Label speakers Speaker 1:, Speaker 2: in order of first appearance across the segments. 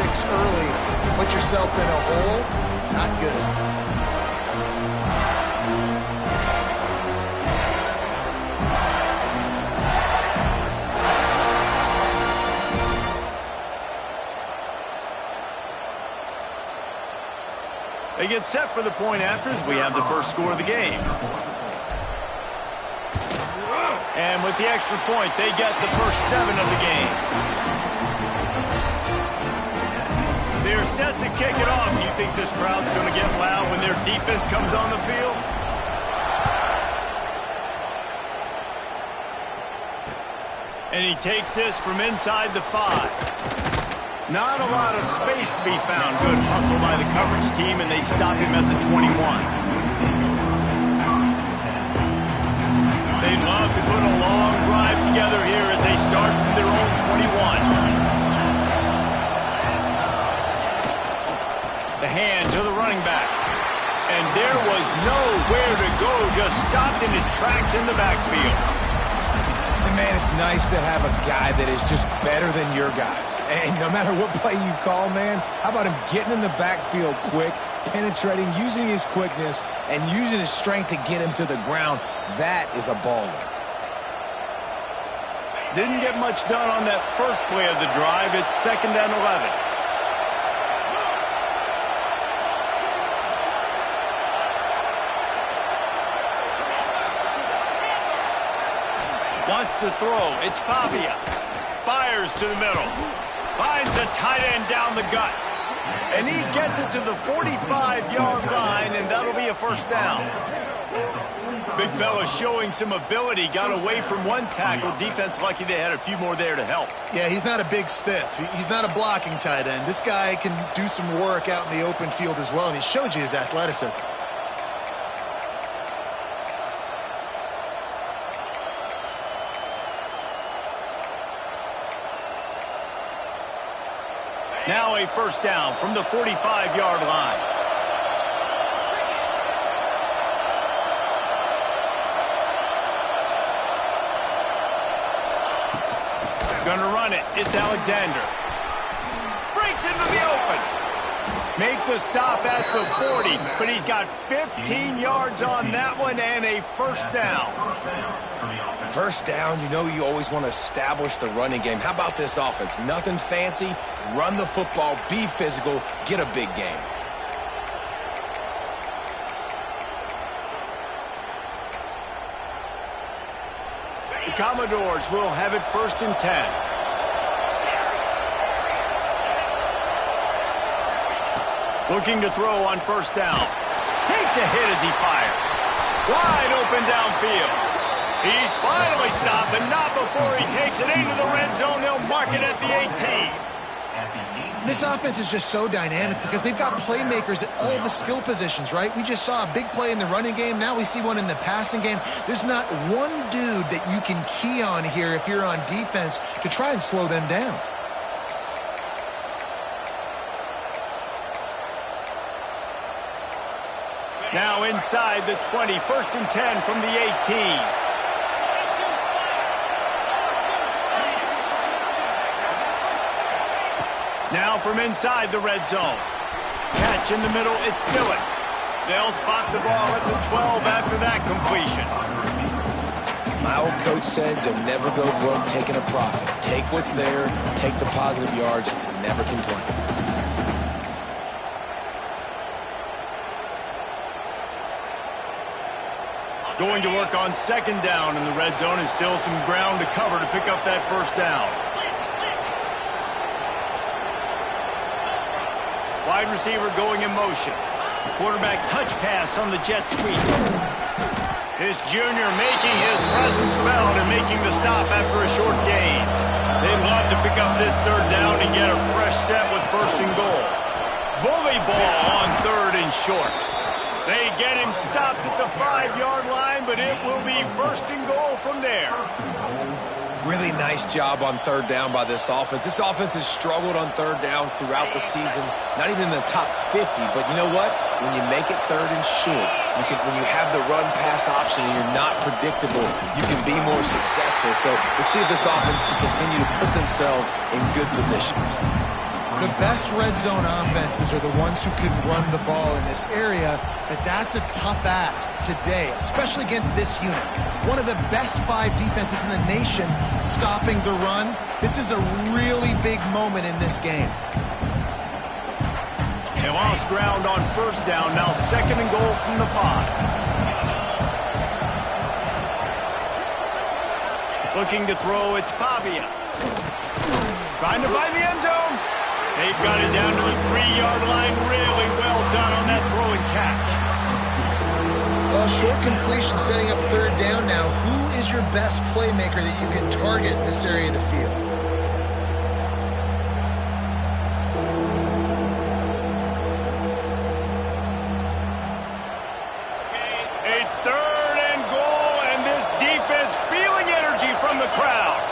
Speaker 1: 6 early, put yourself in a hole, not good.
Speaker 2: They get set for the point after as we have the first score of the game. And with the extra point, they get the first 7 of the game. They're set to kick it off. Do you think this crowd's going to get loud when their defense comes on the field? And he takes this from inside the 5. Not a lot of space to be found. Good hustle by the coverage team, and they stop him at the 21. They love to put a long drive together here as they start from their own 21. The hand to the running back. And there was nowhere to go, just stopped in his tracks in the backfield.
Speaker 3: And man, it's nice to have a guy that is just better than your guys. And no matter what play you call, man, how about him getting in the backfield quick, penetrating, using his quickness, and using his strength to get him to the ground. That is a baller.
Speaker 2: Didn't get much done on that first play of the drive. It's 2nd and 11. Wants to throw. It's Pavia. Fires to the middle. Finds a tight end down the gut. And he gets it to the 45-yard line, and that'll be a first down. Big fella showing some ability. Got away from one tackle. Defense lucky they had a few more there to help.
Speaker 1: Yeah, he's not a big stiff. He's not a blocking tight end. This guy can do some work out in the open field as well, and he showed you his athleticism.
Speaker 2: Now a first down from the 45-yard line. Gonna run it. It's Alexander. Breaks into the open. Make the stop at the 40, but he's got 15 yards on that one and a first down.
Speaker 3: First down, you know you always want to establish the running game. How about this offense? Nothing fancy. Run the football, be physical, get a big game.
Speaker 2: The Commodores will have it 1st and 10. Looking to throw on first down. Takes a hit as he fires. Wide open downfield. He's finally stopped, but not before he takes it into the red zone. They'll mark it at the 18.
Speaker 1: This offense is just so dynamic because they've got playmakers at all the skill positions, right? We just saw a big play in the running game. Now we see one in the passing game. There's not one dude that you can key on here if you're on defense to try and slow them down.
Speaker 2: Now inside the 20, 1st and 10 from the 18. Now from inside the red zone. Catch in the middle, it's Dillon. They'll spot the ball at the 12 after that completion.
Speaker 3: My old coach said you'll never go broke taking a profit. Take what's there, take the positive yards, and never complain.
Speaker 2: Going to work on 2nd down in the red zone, and still some ground to cover to pick up that first down. Wide receiver going in motion. Quarterback touch pass on the jet sweep. This junior making his presence felt and making the stop after a short gain. They'd love to pick up this 3rd down and get a fresh set with 1st and goal. Bully ball on 3rd and short. They get him stopped at the 5-yard line, but it will be 1st and goal from there.
Speaker 3: Really nice job on 3rd down by this offense. This offense has struggled on 3rd downs throughout the season. Not even in the top 50, but you know what? When you make it 3rd and short, when you have the run-pass option and you're not predictable, you can be more successful. So let's see if this offense can continue to put themselves in good positions.
Speaker 1: The best red zone offenses are the ones who can run the ball in this area, but that's a tough ask today, especially against this unit. One of the best 5 defenses in the nation stopping the run. This is a really big moment in this game.
Speaker 2: They lost ground on first down, now 2nd and goal from the 5. Looking to throw, it's Pavia. Trying to find the end zone. They've got it down to the 3-yard line. Really well done on that throw and catch.
Speaker 1: Well, short completion setting up 3rd down now. Who is your best playmaker that you can target in this area of the field?
Speaker 2: A 3rd and goal, and this defense feeling energy from the crowd.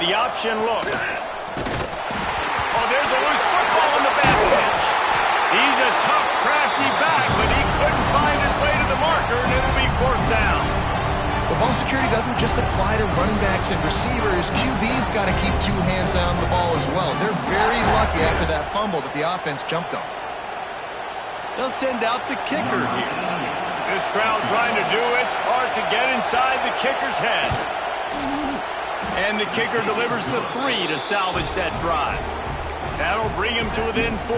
Speaker 2: The option look. Oh, there's a loose football on the back pitch. He's a tough, crafty back, but he couldn't find his way to the marker, and it'll be 4th down.
Speaker 1: The ball security doesn't just apply to running backs and receivers. QB's got to keep 2 hands on the ball as well. They're very lucky after that fumble that the offense jumped on.
Speaker 2: They'll send out the kicker here. This crowd trying to do its part to get inside the kicker's head. And the kicker delivers the 3 to salvage that drive. That'll bring him to within 4.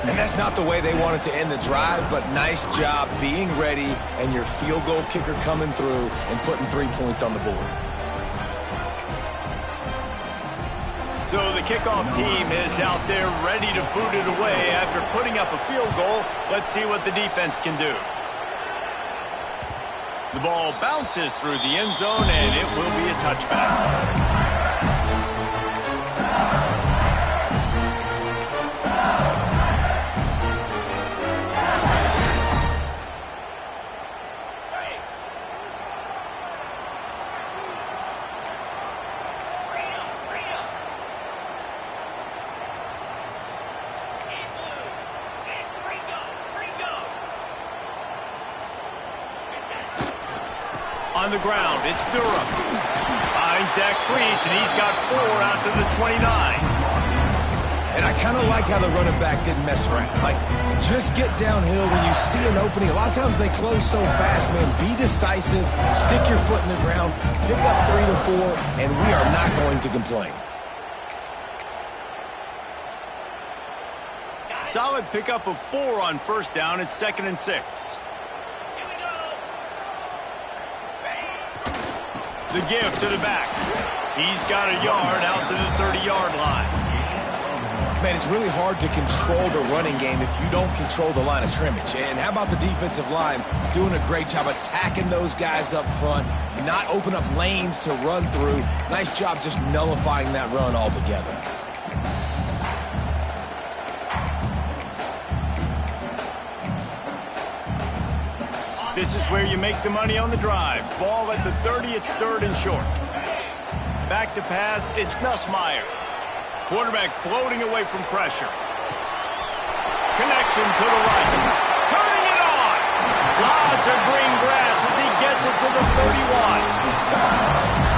Speaker 3: And that's not the way they wanted to end the drive, but nice job being ready and your field goal kicker coming through and putting 3 points on the board.
Speaker 2: So the kickoff team is out there ready to boot it away after putting up a field goal. Let's see what the defense can do. The ball bounces through the end zone, and it will be a touchback. On the ground, it's Durham. Finds that crease, and he's got 4 out to the 29.
Speaker 3: And I kind of like how the running back didn't mess around. Like, just get downhill when you see an opening. A lot of times they close so fast, man. Be decisive, stick your foot in the ground, pick up 3 to 4, and we are not going to complain.
Speaker 2: Solid pickup of 4 on first down. It's 2nd and 6. The give to the back. He's got a yard out to the 30-yard line.
Speaker 3: Man, it's really hard to control the running game if you don't control the line of scrimmage. And how about the defensive line doing a great job attacking those guys up front, not open up lanes to run through. Nice job just nullifying that run altogether.
Speaker 2: This is where you make the money on the drive. Ball at the 30, it's 3rd and short. Back to pass, it's Nussmeier. Quarterback floating away from pressure. Connection to the right. Turning it on. Lots of green grass as he gets it to the 31.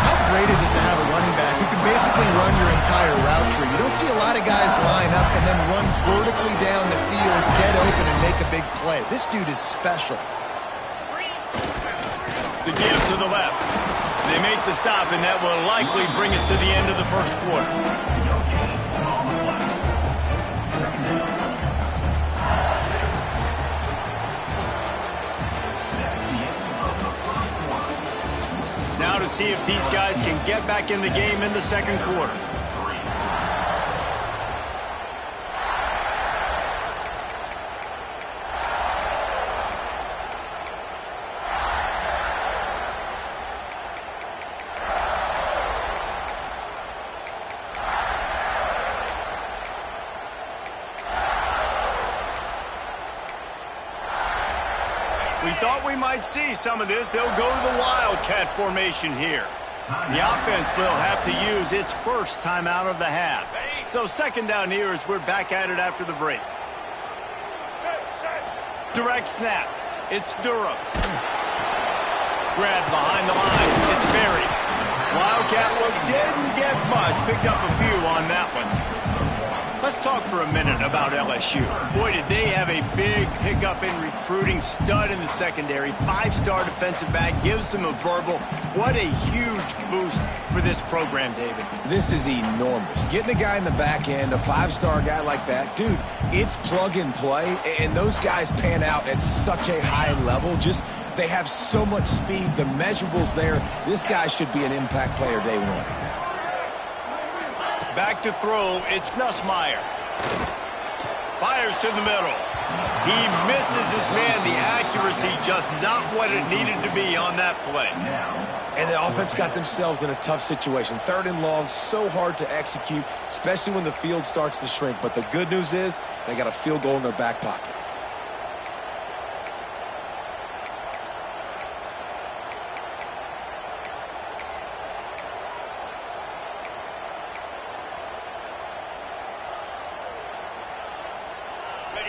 Speaker 1: How great is it to have a running back who can basically run your entire route tree? You don't see a lot of guys line up and then run vertically down the field, get open, and make a big play. This dude is special.
Speaker 2: The give to the left. They make the stop, and that will likely bring us to the end of the first quarter. Now to see if these guys can get back in the game in the second quarter. We thought we might see some of this. They'll go to the Wildcat formation here. The offense will have to use its first timeout of the half. So 2nd down here as we're back at it after the break. Direct snap. It's Durham. Grab behind the line. It's Berry. Wildcat look didn't get much. Picked up a few on that one. Let's talk for a minute about LSU. Boy, did they have a big pickup in recruiting. Stud in the secondary. 5-star defensive back. Gives them a verbal. What a huge boost for this program, David.
Speaker 3: This is enormous. Getting a guy in the back end, a 5-star guy like that, dude, it's plug and play. And those guys pan out at such a high level. They have so much speed. The measurables there. This guy should be an impact player day one.
Speaker 2: Back to throw, it's Nussmeier. Fires to the middle. He misses his man. The accuracy just not what it needed to be on that play.
Speaker 3: And the offense got themselves in a tough situation. 3rd and long, so hard to execute, especially when the field starts to shrink. But the good news is they got a field goal in their back pocket.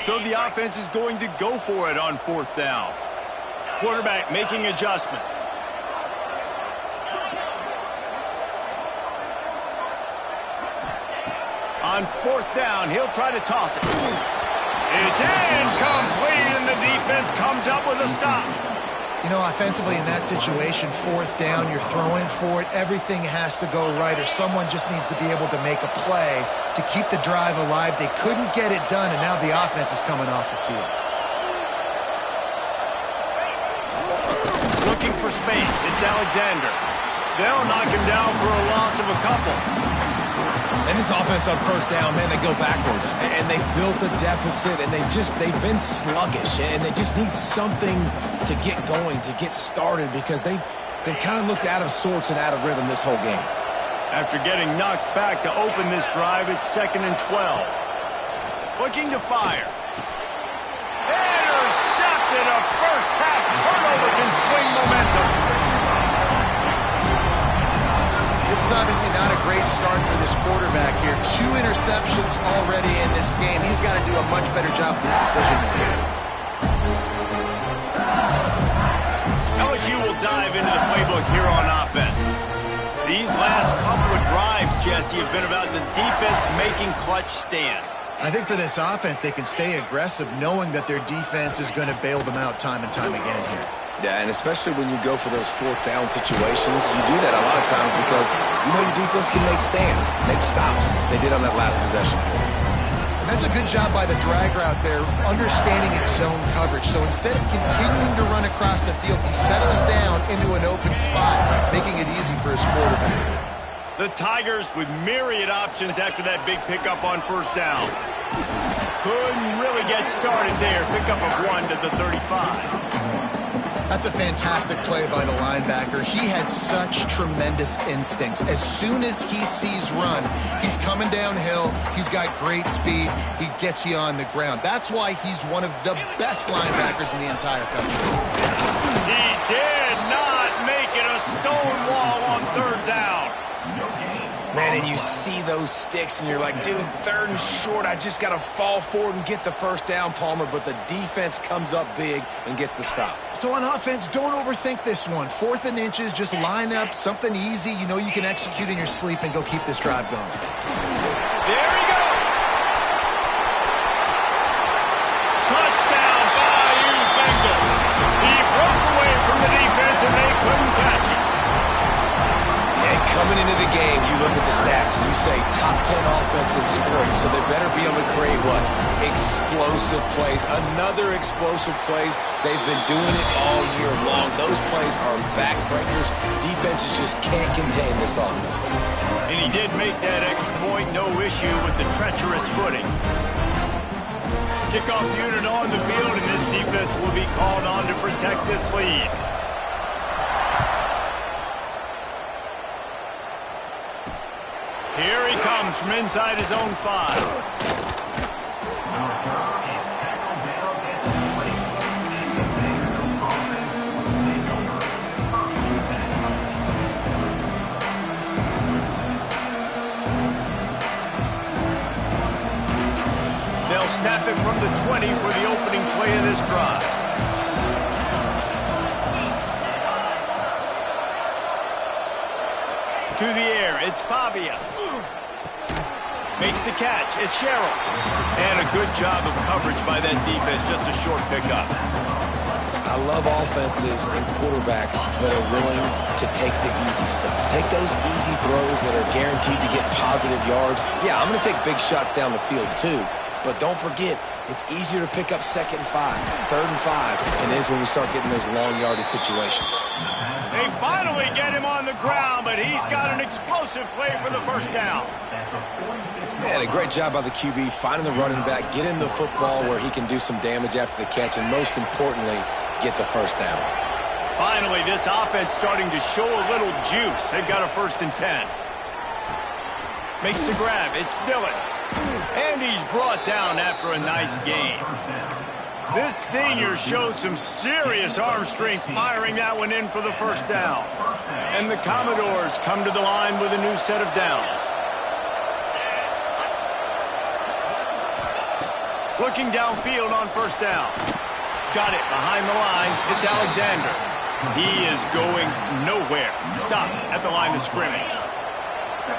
Speaker 2: So the offense is going to go for it on 4th down. Quarterback making adjustments. On 4th down, he'll try to toss it. It's incomplete, and the defense comes up with a stop.
Speaker 1: You know, offensively in that situation, 4th down, you're throwing for it. Everything has to go right, or someone just needs to be able to make a play to keep the drive alive. They couldn't get it done, and now the offense is coming off the field.
Speaker 2: Looking for space. It's Alexander. They'll knock him down for a loss of a couple.
Speaker 3: And this offense on 1st down, man, they go backwards. And they built a deficit, and they've been sluggish. And they just need something to get going, to get started, because they've kind of looked out of sorts and out of rhythm this whole game.
Speaker 2: After getting knocked back to open this drive, it's 2nd and 12. Looking to fire. Intercepted. A first-half turnover can swing momentum.
Speaker 1: This is obviously not a great start for this quarterback here. 2 interceptions already in this game. He's got to do a much better job with his decision making.
Speaker 2: LSU will dive into the playbook here on offense. These last couple of drives, Jesse, have been about the defense making clutch stand.
Speaker 1: I think for this offense, they can stay aggressive knowing that their defense is going to bail them out time and time again here.
Speaker 3: Yeah, and especially when you go for those 4th down situations, you do that a lot of times because you know your defense can make stands, make stops. They did on that last possession for you.
Speaker 1: And that's a good job by the drag route there, understanding its zone coverage. So instead of continuing to run across the field, he settles down into an open spot, making it easy for his quarterback.
Speaker 2: The Tigers with myriad options after that big pickup on 1st down. Couldn't really get started there. Pickup of 1 to the 35.
Speaker 1: That's a fantastic play by the linebacker. He has such tremendous instincts. As soon as he sees run, he's coming downhill. He's got great speed. He gets you on the ground. That's why he's one of the best linebackers in the entire country.
Speaker 2: He did not make it a stone wall on 3rd down.
Speaker 3: Man, and you see those sticks, and you're like, dude, 3rd and short, I just got to fall forward and get the 1st down, Palmer, but the defense comes up big and gets the stop.
Speaker 1: So on offense, don't overthink this one. 4th and inches, just line up something easy you know you can execute in your sleep and go keep this drive going.
Speaker 2: There he goes. Touchdown, Bayou Bengals. He broke away from the defense, and they couldn't catch him.
Speaker 3: Coming into the game, you look at the stats and you say top 10 offense in scoring, so they better be able to create what? Explosive plays. Another explosive plays. They've been doing it all year long. Those plays are backbreakers. Defenses just can't contain this offense.
Speaker 2: And he did make that extra point, no issue with the treacherous footing. Kickoff unit on the field, and this defense will be called on to protect this lead. Here he comes from inside his own 5. They'll snap it from the 20 for the opening play of this drive. To the air, it's Pavia. Makes the catch, it's Sherrill. And a good job of coverage by that defense, just a short pickup.
Speaker 3: I love offenses and quarterbacks that are willing to take the easy stuff. Take those easy throws that are guaranteed to get positive yards. Yeah, I'm going to take big shots down the field too. But don't forget, it's easier to pick up 2nd and 5, 3rd and 5 than it is when we start getting those long yardage situations.
Speaker 2: They finally get him on the ground, but he's got an explosive play for the first down.
Speaker 3: Man, a great job by the QB finding the running back, getting the football where he can do some damage after the catch, and most importantly, get the first down.
Speaker 2: Finally, this offense starting to show a little juice. They've got a 1st and 10. Makes the grab. It's Dillon. And he's brought down after a nice game. This senior showed some serious arm strength firing that one in for the first down. And the Commodores come to the line with a new set of downs. Looking downfield on 1st down. Got it behind the line. It's Alexander. He is going nowhere. Stop at the line of scrimmage.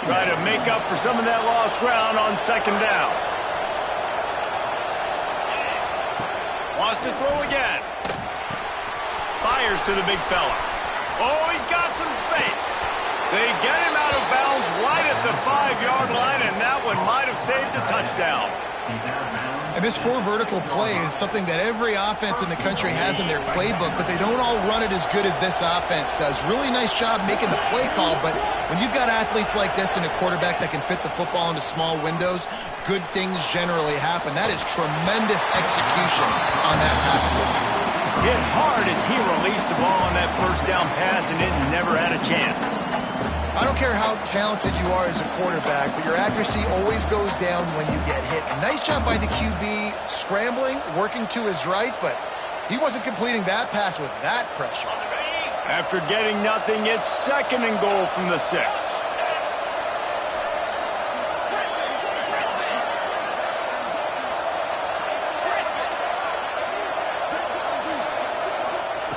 Speaker 2: Try to make up for some of that lost ground on 2nd down. Wants to throw again. Fires to the big fella. Oh, he's got some space. They get him out of bounds right at the 5-yard line, and that one might have saved a touchdown.
Speaker 1: And this 4 vertical play is something that every offense in the country has in their playbook, but they don't all run it as good as this offense does. Really nice job making the play call, but when you've got athletes like this and a quarterback that can fit the football into small windows, good things generally happen. That is tremendous execution on that pass play.
Speaker 2: Hit hard as he released the ball on that 1st down pass, and it never had a chance.
Speaker 1: I don't care how talented you are as a quarterback, but your accuracy always goes down when you get hit. Nice job by the QB scrambling, working to his right, but he wasn't completing that pass with that pressure.
Speaker 2: After getting nothing, it's 2nd and goal from the 6.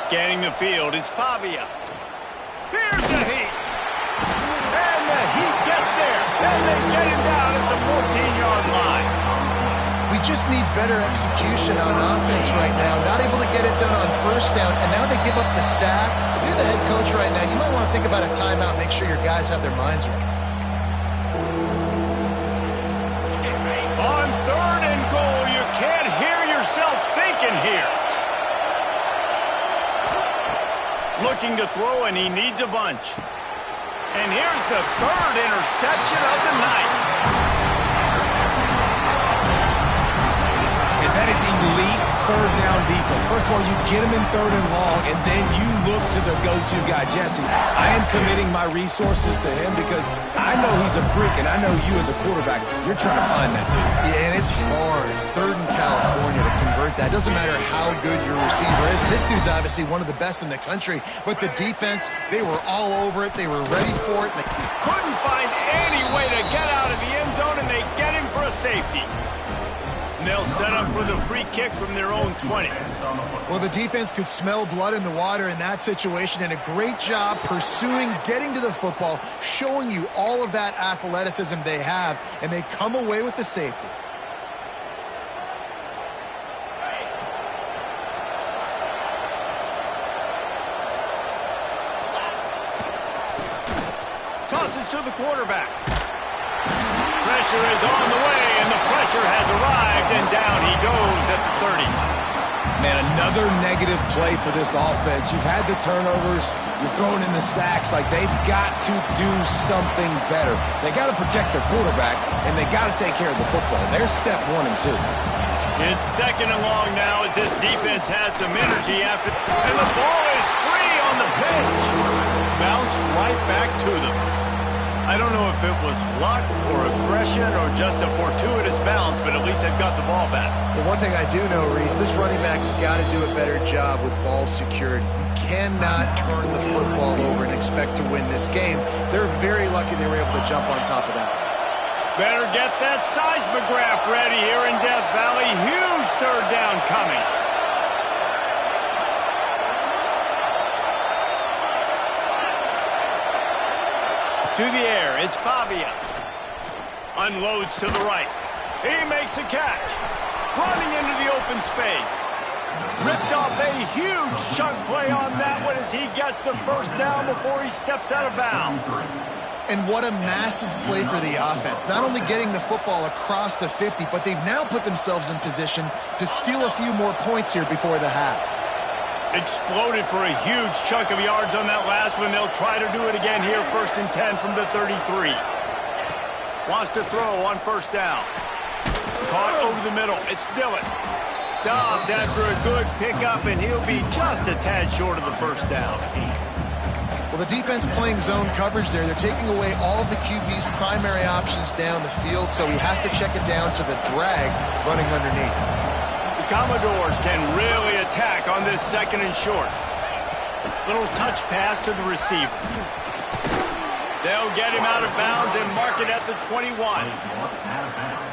Speaker 2: Scanning the field, it's Pavia. Here's the heat. And the heat gets there. And they get him down at the 14-yard line.
Speaker 1: We just need better execution on offense right now. Not able to get it done on 1st down, and now they give up the sack. If you're the head coach right now, you might want to think about a timeout, make sure your guys have their minds right.
Speaker 2: On 3rd and goal, you can't hear yourself thinking here. Looking to throw, and he needs a bunch. And here's the 3rd interception of the night.
Speaker 3: And that is elite 3rd down defense. First of all, you get him in 3rd and long, and then you look to the go-to guy, Jesse. I am committing my resources to him because I know he's a freak, and I know you as a quarterback, you're trying to find that dude.
Speaker 1: Yeah, and it's hard, 3rd in California, to convert that. It doesn't matter how good your receiver is. And this dude's obviously one of the best in the country, but the defense, they were all over it. They were ready for it.
Speaker 2: Couldn't find any way to get out of the end zone, and they get him for a safety. And they'll set up for the free kick from their own 20.
Speaker 1: Well, the defense could smell blood in the water in that situation, and a great job pursuing, getting to the football, showing you all of that athleticism they have, and they come away with the safety.
Speaker 2: Tosses to the quarterback. Pressure is on the way, and the pressure has arrived, and down he goes at the 30.
Speaker 3: Man, another negative play for this offense. You've had the turnovers. You're throwing in the sacks. Like, they've got to do something better. They got to protect their quarterback, and they got to take care of the football. There's step 1 and 2.
Speaker 2: It's 2nd and long now as this defense has some energy after. And the ball is free on the pitch. Bounced right back to them. I don't know if it was luck or aggression or just a fortuitous bounce, but at least they've got the ball back.
Speaker 1: Well, one thing I do know, Reese, this running back's got to do a better job with ball security. You cannot turn the football over and expect to win this game. They're very lucky they were able to jump on top of that.
Speaker 2: Better get that seismograph ready here in Death Valley. Huge 3rd down coming. To the air, it's Pavia. Unloads to the right. He makes a catch. Running into the open space. Ripped off a huge chunk play on that one as he gets the first down before he steps out of bounds.
Speaker 1: And what a massive play for the offense. Not only getting the football across the 50, but they've now put themselves in position to steal a few more points here before the half.
Speaker 2: Exploded for a huge chunk of yards on that last one. They'll try to do it again here, 1st and 10 from the 33. Wants to throw on 1st down. Caught over the middle. It's Dillon. Stopped after a good pickup, and he'll be just a tad short of the 1st down.
Speaker 1: Well, the defense playing zone coverage there. They're taking away all of the QB's primary options down the field, so he has to check it down to the drag running underneath.
Speaker 2: The Commodores can really attack on this 2nd and short. Little touch pass to the receiver. They'll get him out of bounds and mark it at the 21.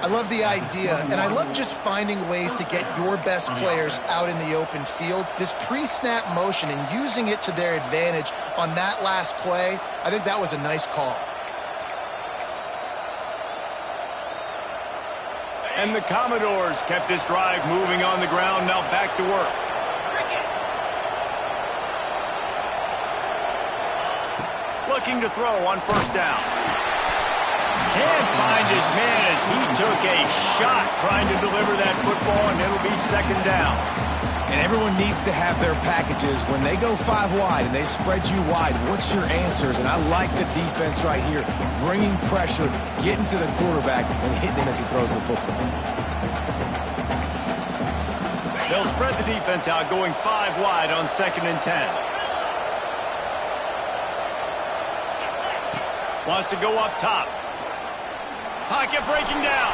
Speaker 1: I love the idea, and I love just finding ways to get your best players out in the open field. This pre-snap motion and using it to their advantage on that last play, I think that was a nice call.
Speaker 2: And the Commodores kept this drive moving on the ground, now back to work. Looking to throw on 1st down. Can't find his man as he took a shot trying to deliver that football, and it'll be 2nd down.
Speaker 3: And everyone needs to have their packages. When they go 5 wide and they spread you wide, what's your answers? And I like the defense right here, bringing pressure, getting to the quarterback, and hitting him as he throws the football.
Speaker 2: They'll spread the defense out, going 5 wide on 2nd and 10. Wants to go up top. Pocket breaking down.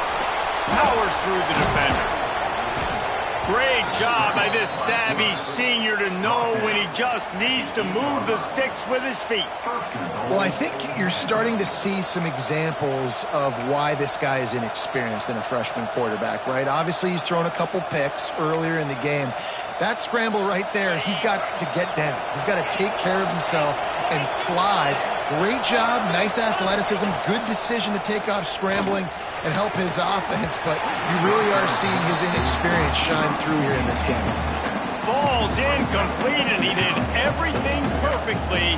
Speaker 2: Powers through the defender. Great job by this savvy senior to know when he just needs to move the sticks with his feet.
Speaker 1: Well, I think you're starting to see some examples of why this guy is inexperienced in a freshman quarterback, right? Obviously, he's thrown a couple picks earlier in the game. That scramble right there, he's got to get down. He's got to take care of himself and slide. Great job, nice athleticism, good decision to take off scrambling and help his offense, but you really are seeing his inexperience shine through here in this game.
Speaker 2: Falls incomplete, and he did everything perfectly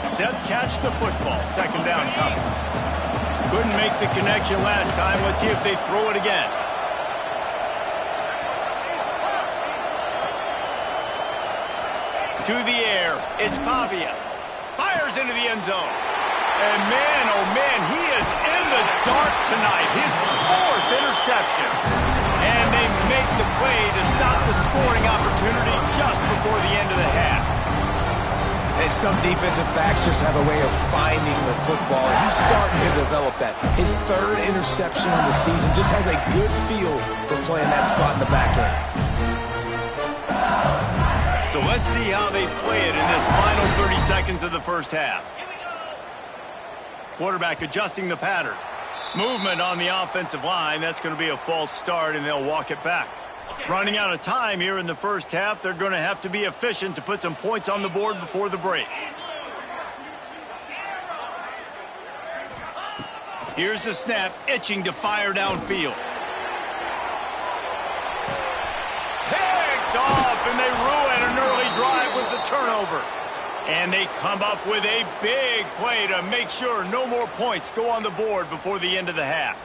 Speaker 2: except catch the football. 2nd down coming. Couldn't make the connection last time. Let's see if they throw it again. To the air, it's Pavia. Fires into the end zone. And man, oh man, he is in the dark tonight. His 4th interception. And they make the play to stop the scoring opportunity just before the end of the half.
Speaker 3: And some defensive backs just have a way of finding the football. He's starting to develop that. His 3rd interception of the season, just has a good feel for playing that spot in the back end.
Speaker 2: So let's see how they play it in this final 30 seconds of the 1st half. Quarterback adjusting the pattern. Movement on the offensive line. That's going to be a false start, and they'll walk it back. Running out of time here in the 1st half. They're going to have to be efficient to put some points on the board before the break. Here's the snap, itching to fire downfield. Picked off, and they ruin an early drive with the turnover. And they come up with a big play to make sure no more points go on the board before the end of the half.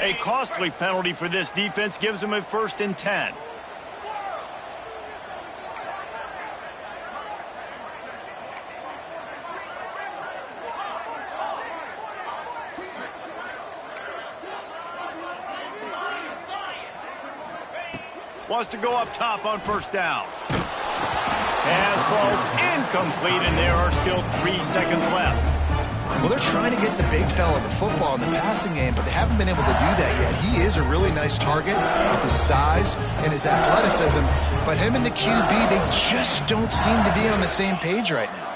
Speaker 2: A costly penalty for this defense gives them a 1st and 10. Wants to go up top on 1st down. Pass falls incomplete, and there are still 3 seconds left.
Speaker 1: Well, they're trying to get the big fella the football in the passing game, but they haven't been able to do that yet. He is a really nice target with his size and his athleticism, but him and the QB, they just don't seem to be on the same page right now.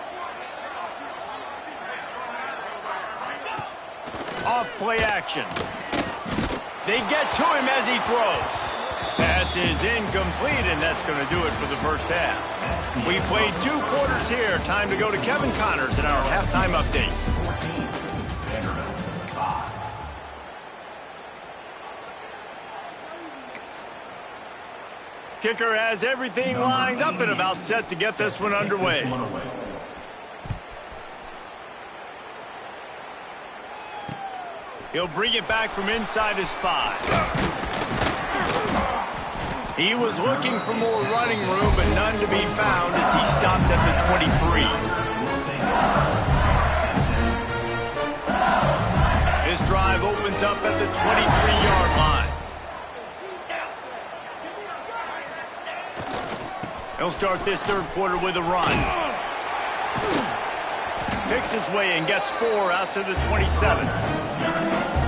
Speaker 2: Off play action. They get to him as he throws. Pass is incomplete, and that's going to do it for the 1st half. We played 2 quarters here. Time to go to Kevin Connors in our halftime update. Kicker has everything lined up and about set to get this one underway. He'll bring it back from inside his 5. He was looking for more running room, but none to be found as he stopped at the 23. His drive opens up at the 23-yard line. He'll start this 3rd quarter with a run. Picks his way and gets 4 out to the 27.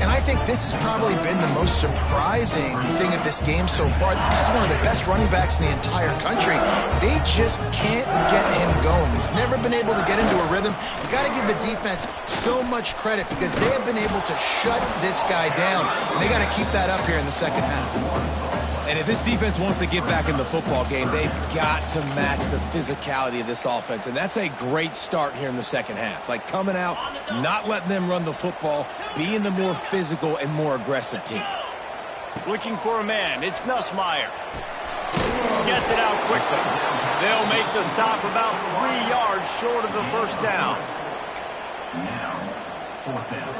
Speaker 1: And I think this has probably been the most surprising thing of this game so far. This guy's one of the best running backs in the entire country. They just can't get him going. He's never been able to get into a rhythm. You got to give the defense so much credit because they have been able to shut this guy down. And they got to keep that up here in the second half.
Speaker 3: And if this defense wants to get back in the football game, they've got to match the physicality of this offense. And that's a great start here in the second half. Like coming out, not letting them run the football, being the more physical and more aggressive team.
Speaker 2: Looking for a man. It's Nussmeier. Gets it out quickly. They'll make the stop about 3 yards short of the first down.
Speaker 4: Now, 4th down.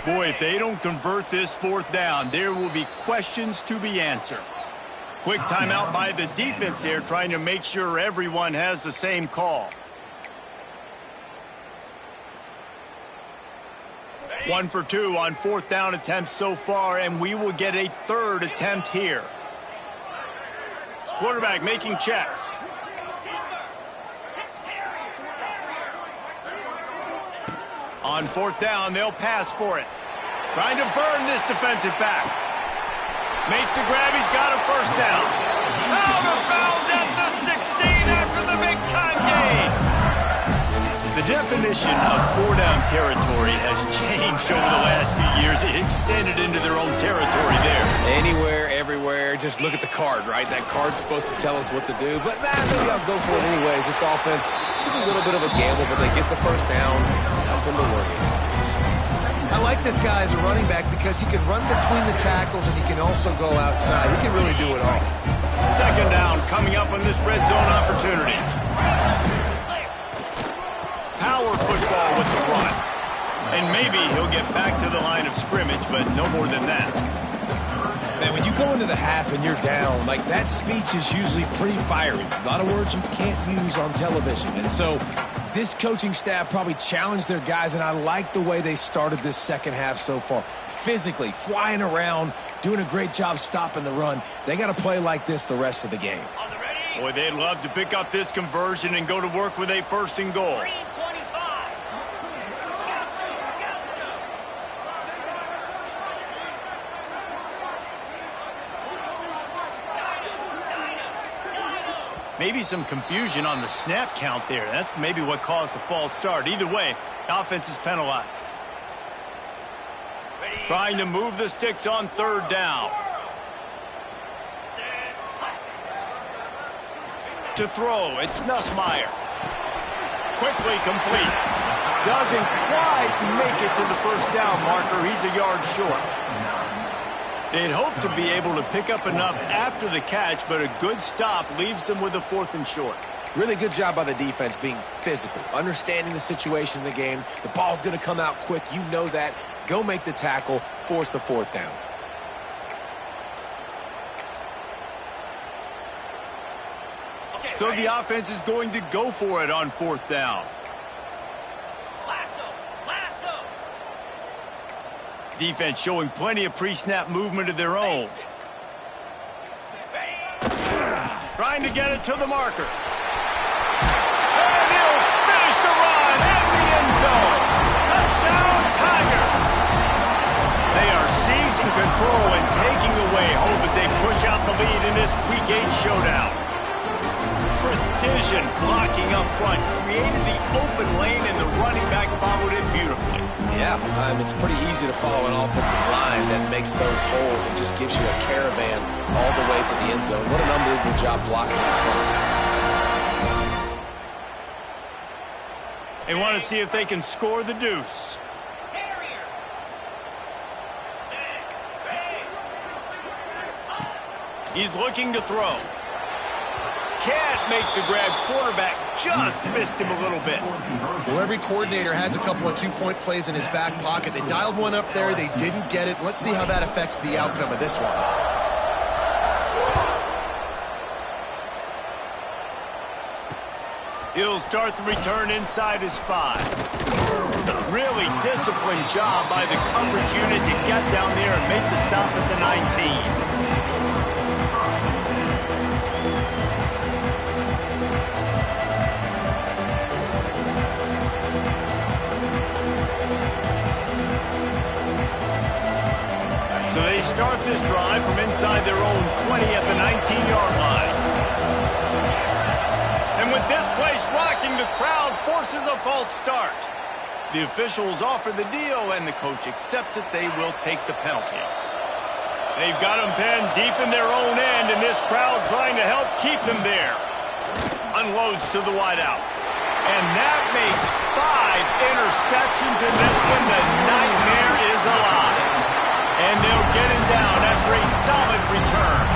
Speaker 2: Boy, if they don't convert this 4th down, there will be questions to be answered. Quick timeout by the defense there, trying to make sure everyone has the same call. 1 for 2 on 4th down attempts so far, and we will get a 3rd attempt here. Quarterback making checks. On 4th down, they'll pass for it. Trying to burn this defensive back. Makes the grab. He's got a 1st down. Out of bounds at the 16 after the big-time gain. The definition of 4-down territory has changed over the last few years. It extended into their own territory there.
Speaker 3: Anywhere, everywhere. Just look at the card, right? That card's supposed to tell us what to do. But maybe I'll go for it anyways. This offense took a little bit of a gamble, but they get the 1st down. Nothing to worry about.
Speaker 1: I like this guy as a running back because he can run between the tackles and he can also go outside. He can really do it all.
Speaker 2: 2nd down coming up on this red zone opportunity. Power football with the run. And maybe he'll get back to the line of scrimmage, but no more than that.
Speaker 3: Man, when you go into the half and you're down, like that speech is usually pretty fiery. A lot of words you can't use on television. And so this coaching staff probably challenged their guys, and I like the way they started this second half so far. Physically, flying around, doing a great job stopping the run. They got to play like this the rest of the game.
Speaker 2: Boy, they'd love to pick up this conversion and go to work with a 1st and goal. Maybe some confusion on the snap count there. That's maybe what caused the false start. Either way, offense is penalized. Trying to move the sticks on 3rd down. To throw, it's Nussmeier. Quickly complete. Doesn't quite make it to the 1st down marker. He's a yard short. They'd hope to be able to pick up enough after the catch, but a good stop leaves them with a 4th and short.
Speaker 3: Really good job by the defense being physical, understanding the situation in the game. The ball's going to come out quick. You know that. Go make the tackle, force the 4th down.
Speaker 2: So the offense is going to go for it on 4th down. Defense showing plenty of pre-snap movement of their own. Trying to get it to the marker. And he'll finish the run in the end zone. Touchdown, Tigers. They are seizing control and taking away hope as they push out the lead in this Week 8 showdown. precision blocking up front, created the open lane, and the running back followed it beautifully.
Speaker 3: Yeah, it's pretty easy to follow an offensive line that makes those holes and just gives you a caravan all the way to the end zone. What an unbelievable job blocking up front.
Speaker 2: They want to see if they can score the deuce. He's looking to throw. Can't make the grab. Quarterback just missed him a little bit.
Speaker 1: Well, every coordinator has a couple of two-point plays in his back pocket. They dialed one up there. They didn't get it. Let's see how that affects the outcome of this one.
Speaker 2: He'll start the return inside his 5. Really disciplined job by the coverage unit to get down there and make the stop at the 19. So they start this drive from inside their own 20 at the 19-yard line. And with this place rocking, the crowd forces a false start. The officials offer the deal, and the coach accepts it. They will take the penalty. They've got them pinned deep in their own end, and this crowd trying to help keep them there. Unloads to the wideout. And that makes 5 interceptions in this one. The nightmare is alive. And they'll get him down after a solid return.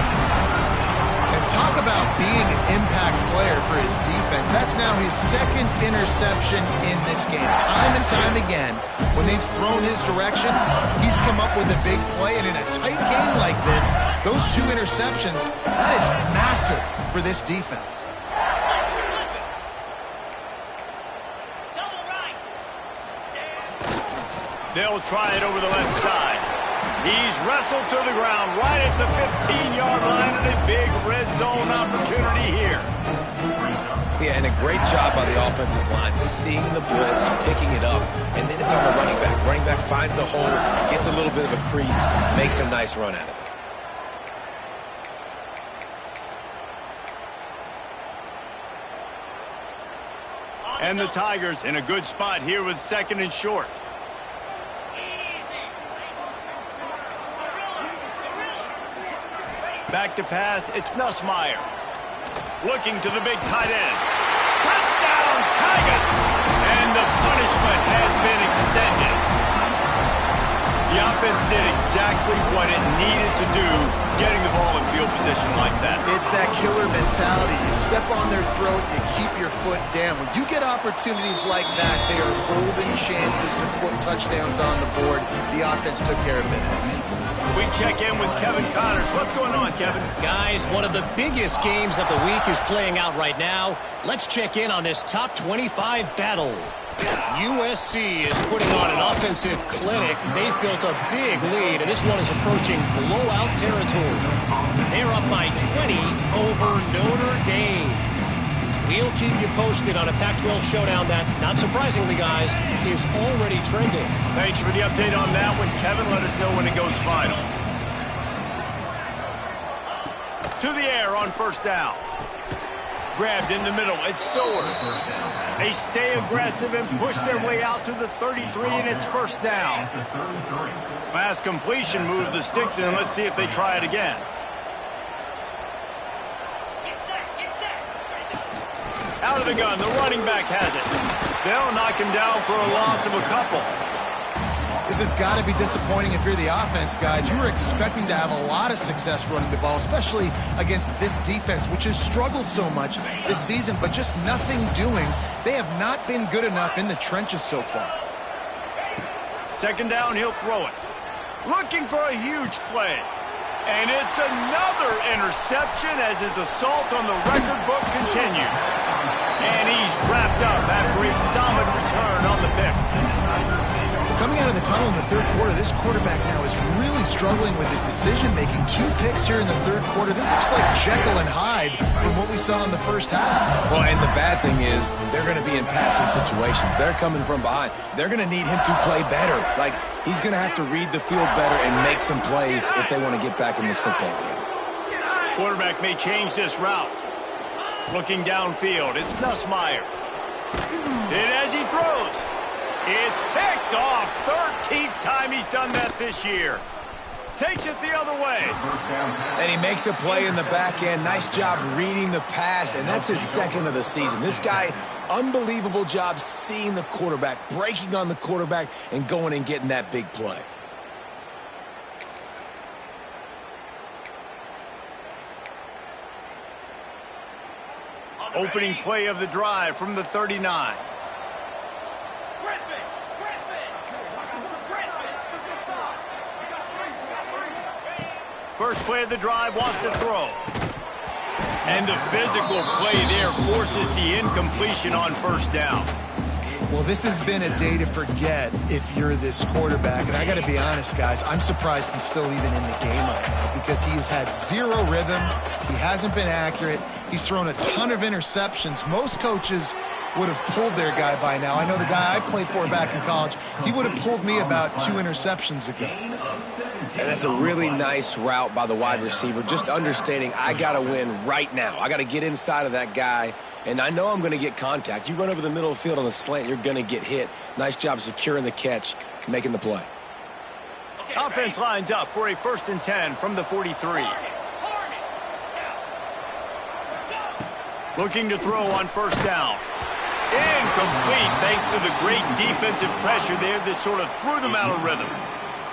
Speaker 1: And talk about being an impact player for his defense. That's now his 2nd interception in this game. Time and time again, when they've thrown his direction, he's come up with a big play. And in a tight game like this, those 2 interceptions, that is massive for this defense.
Speaker 2: They'll try it over the left side. He's wrestled to the ground right at the 15-yard line, and a big red zone opportunity here.
Speaker 3: Yeah, and a great job by the offensive line, seeing the blitz, picking it up, and then it's on the running back. Running back finds the hole, gets a little bit of a crease, makes a nice run out of it.
Speaker 2: And the Tigers in a good spot here with 2nd and short. Back to pass, it's Nussmeier. Looking to the big tight end. Touchdown, Tigers! And the punishment has been extended. The offense did exactly what it needed to do, getting the ball in field position like that.
Speaker 1: It's that killer mentality. You step on their throat, you keep your foot down. When you get opportunities like that, they are golden chances to put touchdowns on the board. The offense took care of business.
Speaker 2: We check in with Kevin Connors. What's going on, Kevin?
Speaker 5: Guys, one of the biggest games of the week is playing out right now. Let's check in on this top 25 battle. USC is putting on an offensive clinic. They've built a big lead, and this one is approaching blowout territory. They're up by 20 over Notre Dame. We'll keep you posted on a Pac-12 showdown that, not surprisingly, guys, is already trending.
Speaker 2: Thanks for the update on that one, Kevin. Let us know when it goes final. To the air on 1st down. Grabbed in the middle. It's Stowers. They stay aggressive and push their way out to the 33, and it's 1st down. Pass completion moved the sticks in. Let's see if they try it again. Out of the gun, the running back has it. They'll knock him down for a loss of a couple.
Speaker 1: This has got to be disappointing if you're the offense, guys. You were expecting to have a lot of success running the ball, especially against this defense, which has struggled so much this season, but just nothing doing. They have not been good enough in the trenches so far.
Speaker 2: 2nd down, he'll throw it. Looking for a huge play. And it's another interception as his assault on the record book continues. And he's wrapped up after a solid return on the pick.
Speaker 1: Coming out of the tunnel in the 3rd quarter, this quarterback now is really struggling with his decision-making. 2 picks here in the 3rd quarter. This looks like Jekyll and Hyde from what we saw in the 1st half.
Speaker 3: Well, and the bad thing is they're going to be in passing situations. They're coming from behind. They're going to need him to play better. Like, he's going to have to read the field better and make some plays if they want to get back in this football game.
Speaker 2: Quarterback may change this route. Looking downfield, it's Nussmeier. And as he throws, it's picked off. 13th time he's done that this year. Takes it the other way.
Speaker 3: And he makes a play in the back end. Nice job reading the pass, and that's his second of the season. This guy, unbelievable job seeing the quarterback, breaking on the quarterback, and going and getting that big play.
Speaker 2: Opening play of the drive from the 39. First play of the drive, wants to throw. And the physical play there forces the incompletion on first down.
Speaker 1: Well, this has been a day to forget if you're this quarterback. And I got to be honest, guys, I'm surprised he's still even in the game right now because he's had zero rhythm. He hasn't been accurate. He's thrown a ton of interceptions. Most coaches would have pulled their guy by now. I know the guy I played for back in college, he would have pulled me about 2 interceptions ago.
Speaker 3: And that's a really nice route by the wide receiver, just understanding I got to win right now. I got to get inside of that guy, and I know I'm going to get contact. You run over the middle of the field on the slant, you're going to get hit. Nice job securing the catch, making the play.
Speaker 2: Offense lines up for a 1st and 10 from the 43. Looking to throw on first down. Incomplete thanks to the great defensive pressure there that sort of threw them out of rhythm.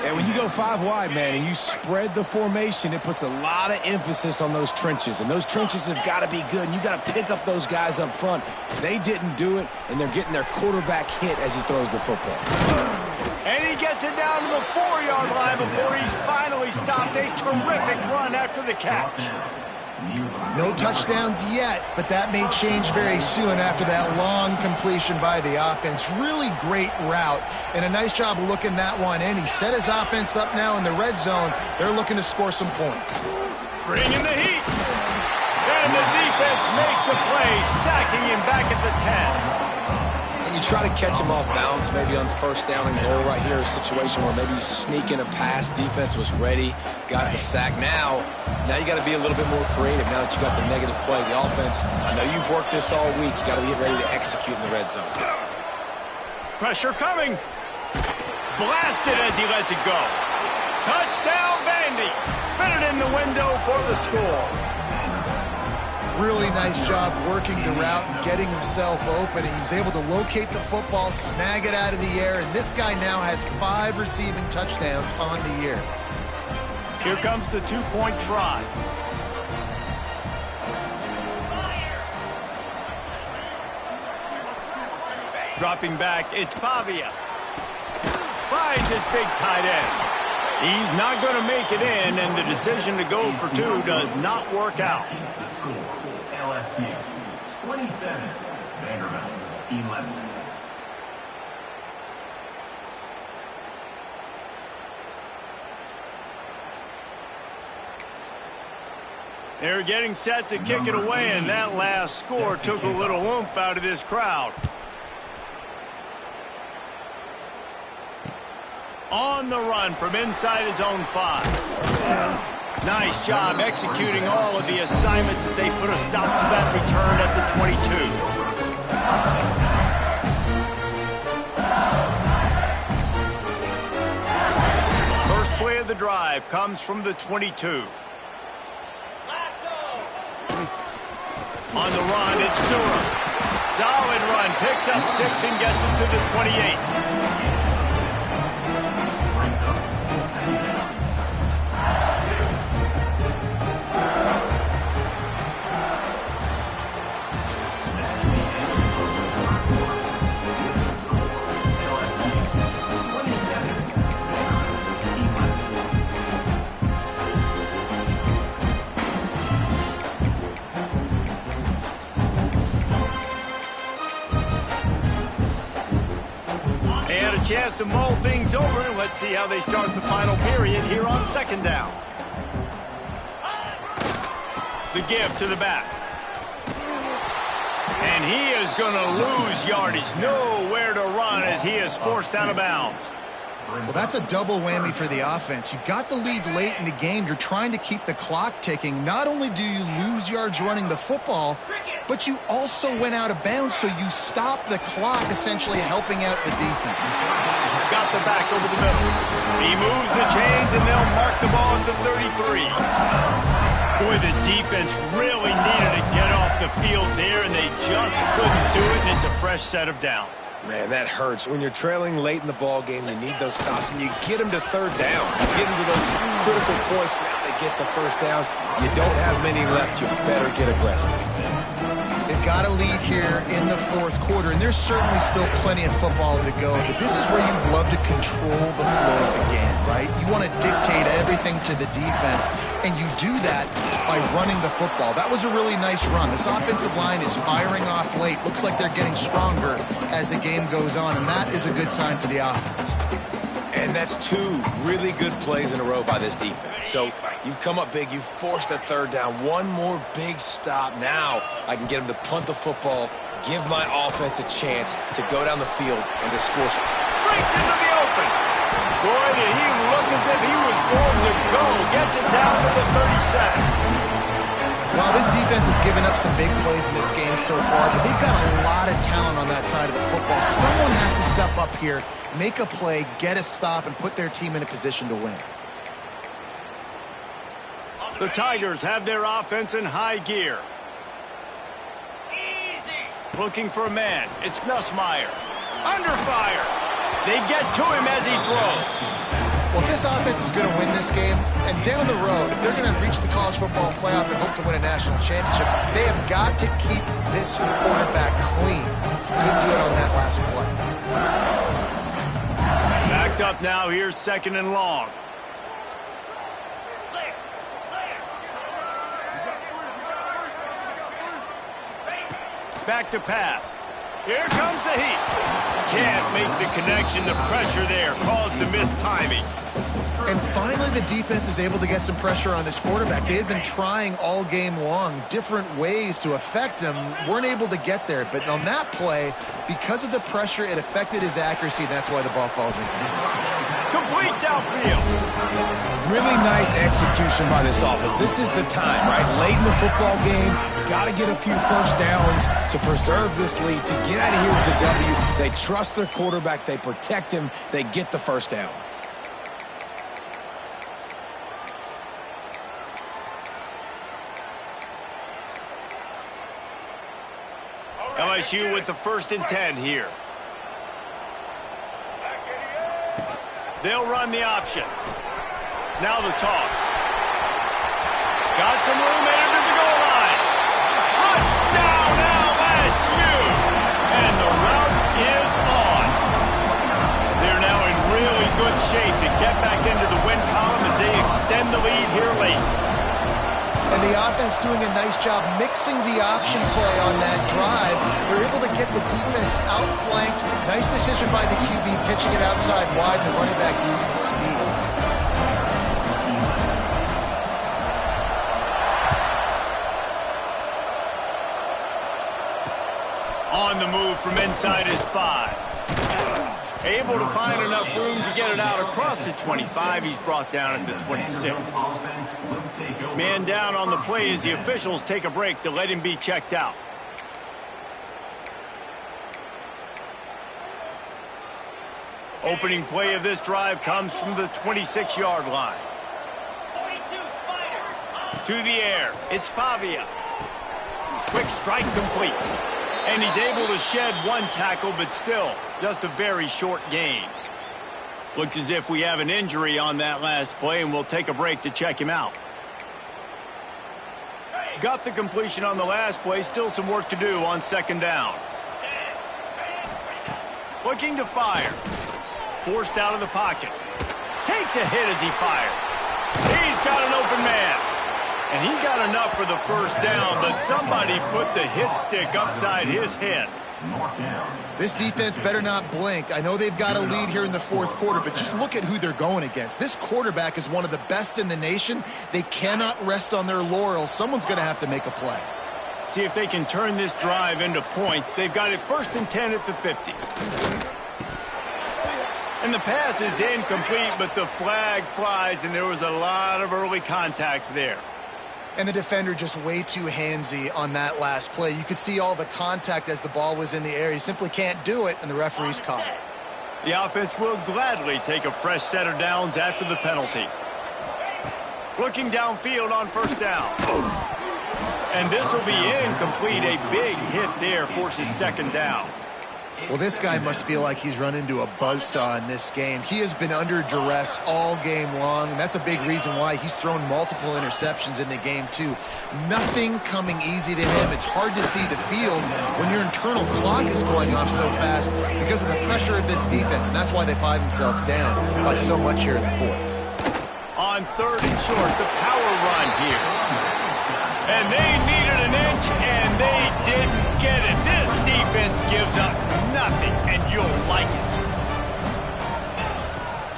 Speaker 3: And when you go 5 wide, man, and you spread the formation, it puts a lot of emphasis on those trenches. And those trenches have got to be good. And you got to pick up those guys up front. They didn't do it, and they're getting their quarterback hit as he throws the football.
Speaker 2: And he gets it down to the 4-yard line before he's finally stopped. A terrific run after the catch.
Speaker 1: No touchdowns yet, but that may change very soon after that long completion by the offense. Really great route, and a nice job looking that one in. He set his offense up now in the red zone. They're looking to score some points.
Speaker 2: Bringing the heat. And the defense makes a play, sacking him back at the 10.
Speaker 3: And you try to catch him off balance, maybe on first down and goal right here, a situation where maybe you sneak in a pass, defense was ready, got the sack. Now you got to be a little bit more creative now that you got the negative play. The offense, I know you've worked this all week. You got to get ready to execute in the red zone.
Speaker 2: Pressure coming. Blasted as he lets it go. Touchdown, Vandy. Fitted in the window for the score.
Speaker 1: Really nice job working the route and getting himself open. He was able to locate the football, snag it out of the air, and this guy now has 5 receiving touchdowns on the year.
Speaker 2: Here comes the 2-point try. Dropping back, it's Pavia. Finds his big tight end. He's not going to make it in, and the decision to go for 2 does not work out.
Speaker 4: LSU 27, Vanderbilt 11.
Speaker 2: They're getting set to kick it away, and that last score took a little oomph out of this crowd. On the run from inside his own 5. Nice job executing all of the assignments as they put a stop to that return at the 22. First play of the drive comes from the 22. On the run, it's Durham. Solid run, picks up 6 and gets it to the 28. Chance to mull things over, and let's see how they start the final period here on 2nd down. The give to the back. And he is going to lose yardage. Nowhere to run as he is forced out of bounds.
Speaker 1: Well, that's a double whammy for the offense. You've got the lead late in the game. You're trying to keep the clock ticking. Not only do you lose yards running the football, but you also went out of bounds, so you stop the clock, essentially helping out the defense.
Speaker 2: Got the back over the middle. He moves the chains, and they'll mark the ball at the 33. Boy, the defense really needed to get off the field there, and they just couldn't do it, and it's a fresh set of downs.
Speaker 3: Man, that hurts. When you're trailing late in the ball game, you need those stops, and you get them to third down. You get them to those critical points. Now they get the first down. You don't have many left. You better get aggressive.
Speaker 1: They've got a lead here in the fourth quarter, and there's certainly still plenty of football to go, but this is where you'd love to control the flow of the game, right? You want to dictate everything to the defense, and you do that by running the football. That was a really nice run. This offensive line is firing off late. Looks like they're getting stronger as the game goes on, and that is a good sign for the offense.
Speaker 3: And that's two really good plays in a row by this defense. So you've come up big. You've forced a third down. One more big stop. Now I can get them to punt the football, give my offense a chance to go down the field and to score.
Speaker 2: Breaks into the open. Boy, did he look as if he was going to go. Gets it down to the 37.
Speaker 1: Well, this defense has given up some big plays in this game so far, but they've got a lot of talent on that side of the football. Someone has to step up here, make a play, get a stop, and put their team in a position to win.
Speaker 2: The Tigers have their offense in high gear. Looking for a man. It's Nussmeier. Under fire. They get to him as he throws.
Speaker 1: Well, if this offense is going to win this game, and down the road, if they're going to reach the college football playoff and hope to win a national championship, they have got to keep this quarterback clean. Couldn't do it on that last play.
Speaker 2: Backed up now. Here's second and long. Back to pass. Here comes the heat. Can't make the connection. The pressure there caused the missed timing.
Speaker 1: And finally, the defense is able to get some pressure on this quarterback. They had been trying all game long different ways to affect him. Weren't able to get there. But on that play, because of the pressure, it affected his accuracy. That's why the ball falls in.
Speaker 2: Complete downfield.
Speaker 3: Really nice execution by this offense. This is the time, right? Late in the football game, got to get a few first downs to preserve this lead, to get out of here with the W. They trust their quarterback. They protect him. They get the first down.
Speaker 2: LSU with the 1st and 10 here. They'll run the option. Now the toss. Got some room headed to the goal line. Touchdown LSU! And the route is on. They're now in really good shape to get back into the win column as they extend the lead here late.
Speaker 1: And the offense doing a nice job mixing the option play on that drive. They're able to get the defense outflanked. Nice decision by the QB, pitching it outside wide, and the running back using his speed.
Speaker 2: On the move from inside his 5. Able to find enough room to get it out across the 25. He's brought down at the 26. Man down on the play as the officials take a break to let him be checked out. Opening play of this drive comes from the 26-yard line. To the air. It's Pavia. Quick strike complete. And he's able to shed one tackle, but still, just a very short gain. Looks as if we have an injury on that last play, and we'll take a break to check him out. Got the completion on the last play, still some work to do on 2nd down. Looking to fire. Forced out of the pocket. Takes a hit as he fires. He's got an open man. And he got enough for the first down, but somebody put the hit stick upside his head.
Speaker 1: This defense better not blink. I know they've got a lead here in the fourth quarter, but just look at who they're going against. This quarterback is one of the best in the nation. They cannot rest on their laurels. Someone's going to have to make a play.
Speaker 2: See if they can turn this drive into points. They've got it 1st and 10 at the 50. And the pass is incomplete, but the flag flies, and there was a lot of early contact there.
Speaker 1: And the defender just way too handsy on that last play. You could see all the contact as the ball was in the air. He simply can't do it, and the referee's caught it.
Speaker 2: The offense will gladly take a fresh set of downs after the penalty. Looking downfield on first down. And this will be incomplete. A big hit there forces second down.
Speaker 1: Well, this guy must feel like he's run into a buzzsaw in this game. He has been under duress all game long, and that's a big reason why he's thrown multiple interceptions in the game, too. Nothing coming easy to him. It's hard to see the field when your internal clock is going off so fast because of the pressure of this defense, and that's why they find themselves down by so much here in the fourth.
Speaker 2: On third and short, the power run here. And they needed an inch, and they didn't get it. This defense gives up nothing, and you'll like it.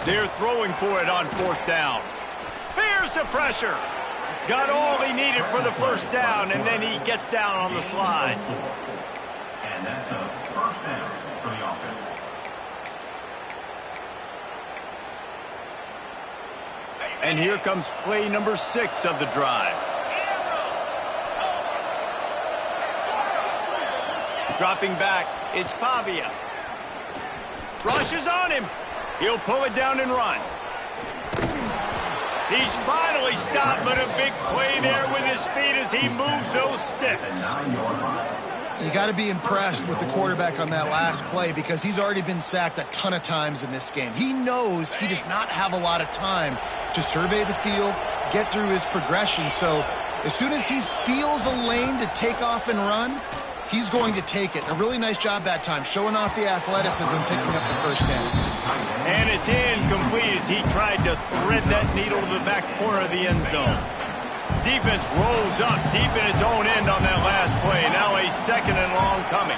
Speaker 2: They're throwing for it on fourth down. Here's the pressure. Got all he needed for the first down, and then he gets down on the slide.
Speaker 4: And that's a first down for the offense.
Speaker 2: And here comes play number 6 of the drive. Dropping back, it's Pavia. Rushes on him. He'll pull it down and run. He's finally stopped, but a big play there with his feet as he moves those sticks.
Speaker 1: You got to be impressed with the quarterback on that last play because he's already been sacked a ton of times in this game. He knows he does not have a lot of time to survey the field, get through his progression. So as soon as he feels a lane to take off and run, he's going to take it. A really nice job that time, showing off the athleticism and picking up the first down.
Speaker 2: And it's incomplete as he tried to thread that needle to the back corner of the end zone. Defense rolls up deep in its own end on that last play. Now a second and long coming.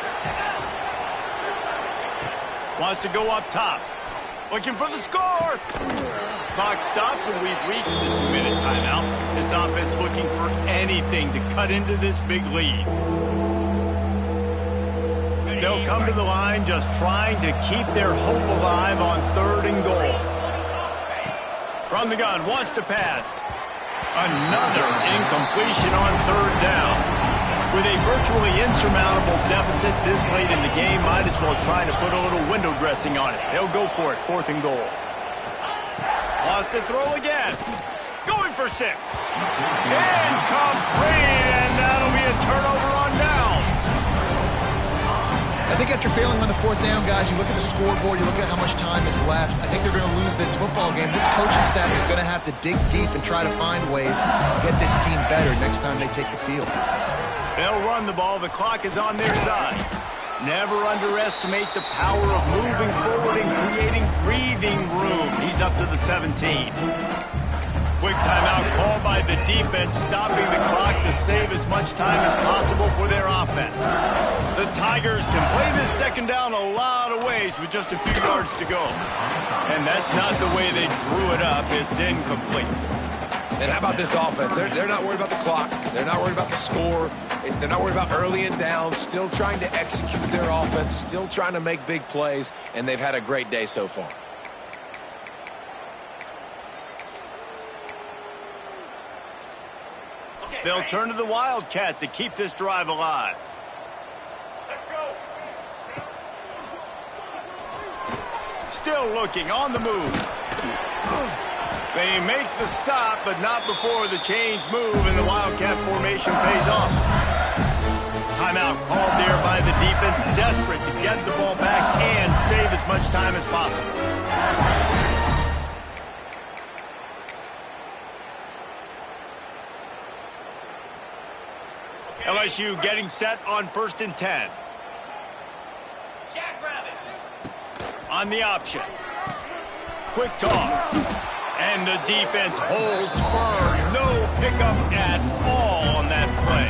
Speaker 2: Wants to go up top. Looking for the score. Clock stops and we've reached the 2-minute timeout. This offense looking for anything to cut into this big lead. They'll come to the line just trying to keep their hope alive on third and goal. From the gun, wants to pass. Another incompletion on third down. With a virtually insurmountable deficit this late in the game, might as well try to put a little window dressing on it. They'll go for it, fourth and goal. Wants to throw again. Going for 6. Incomplete, and that'll be a turnover on downs.
Speaker 1: I think after failing on the fourth down, guys, you look at the scoreboard, you look at how much time is left. I think they're going to lose this football game. This coaching staff is going to have to dig deep and try to find ways to get this team better next time they take the field.
Speaker 2: They'll run the ball. The clock is on their side. Never underestimate the power of moving forward and creating breathing room. He's up to the 17. Quick timeout called by the defense, stopping the clock to save as much time as possible for their offense. The Tigers can play this second down a lot of ways with just a few yards to go. And that's not the way they drew it up. It's incomplete.
Speaker 3: And how about this offense? They're not worried about the clock. They're not worried about the score. They're not worried about early and down. Still trying to execute their offense. Still trying to make big plays. And they've had a great day so far.
Speaker 2: They'll turn to the Wildcat to keep this drive alive.
Speaker 4: Let's go.
Speaker 2: Still looking on the move. They make the stop, but not before the chains move and the Wildcat formation pays off. Timeout called there by the defense, desperate to get the ball back and save as much time as possible. LSU getting set on 1st and 10. On the option. Quick toss. And the defense holds firm. No pickup at all on that play.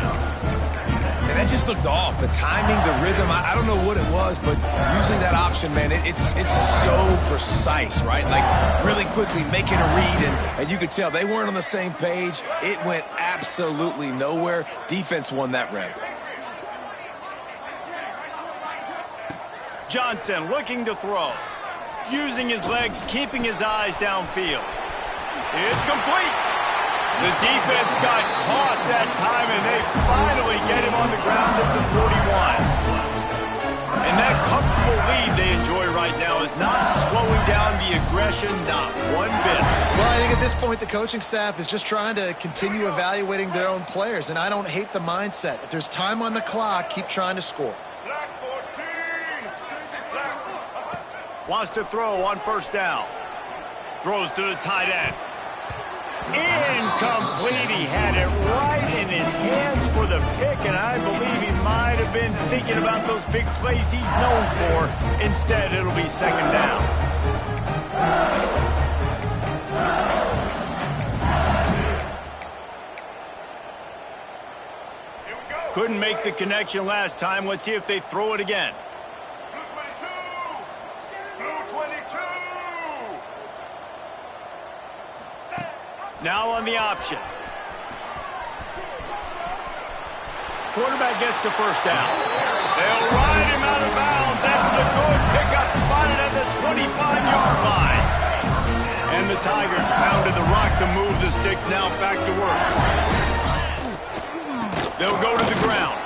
Speaker 3: And that just looked off. The timing, the rhythm, I don't know what it was, but usually that option, man, it's so precise, right? Like really quickly making a read, and you could tell they weren't on the same page. It went absolutely nowhere. Defense won that round.
Speaker 2: Johnson looking to throw. Using his legs, keeping his eyes downfield. It's complete. The defense got caught that time, and they finally get him on the ground at the 41. And that comfortable lead they enjoy right now is not slowing down the aggression, not one bit.
Speaker 1: Well, I think at this point the coaching staff is just trying to continue evaluating their own players, and I don't hate the mindset. If there's time on the clock, keep trying to score.
Speaker 2: Wants to throw on first down. Throws to the tight end. Incomplete. He had it right in his hands for the pick, and I believe he might have been thinking about those big plays he's known for. Instead, it'll be second down. Couldn't make the connection last time. Let's see if they throw it again. Now on the option. Quarterback gets the first down. They'll ride him out of bounds. That's the good pickup, spotted at the 25-yard line. And the Tigers pounded the rock to move the sticks. Now back to work. They'll go to the ground.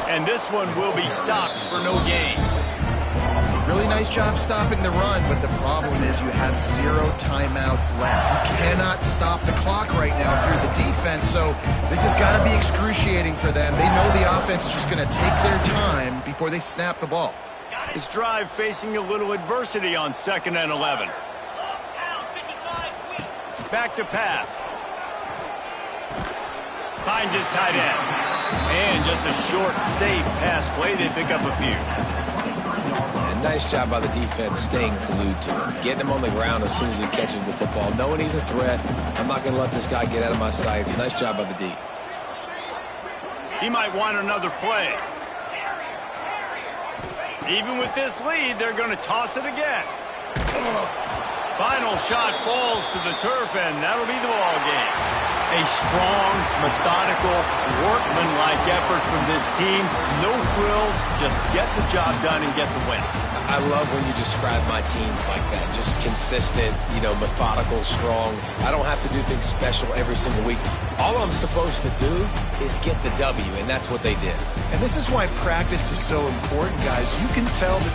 Speaker 2: And this one will be stopped for no gain.
Speaker 1: Really nice job stopping the run, but the problem is you have 0 timeouts left. You cannot stop the clock right now if you're the defense, so this has got to be excruciating for them. They know the offense is just going to take their time before they snap the ball.
Speaker 2: This drive facing a little adversity on 2nd and 11. Back to pass. Finds his tight end. And just a short, safe pass play. They pick up a few.
Speaker 3: Nice job by the defense staying glued to him, getting him on the ground as soon as he catches the football, knowing he's a threat. I'm not going to let this guy get out of my sights. Nice job by the D.
Speaker 2: He might want another play. Even with this lead, they're going to toss it again. Final shot falls to the turf, and that'll be the ball game. A strong, methodical, workman-like effort from this team. No frills, just get the job done and get the win.
Speaker 3: I love when you describe my teams like that. Just consistent, methodical, strong. I don't have to do things special every single week. All I'm supposed to do is get the W, and that's what they did.
Speaker 1: And this is why practice is so important, guys. You can tell that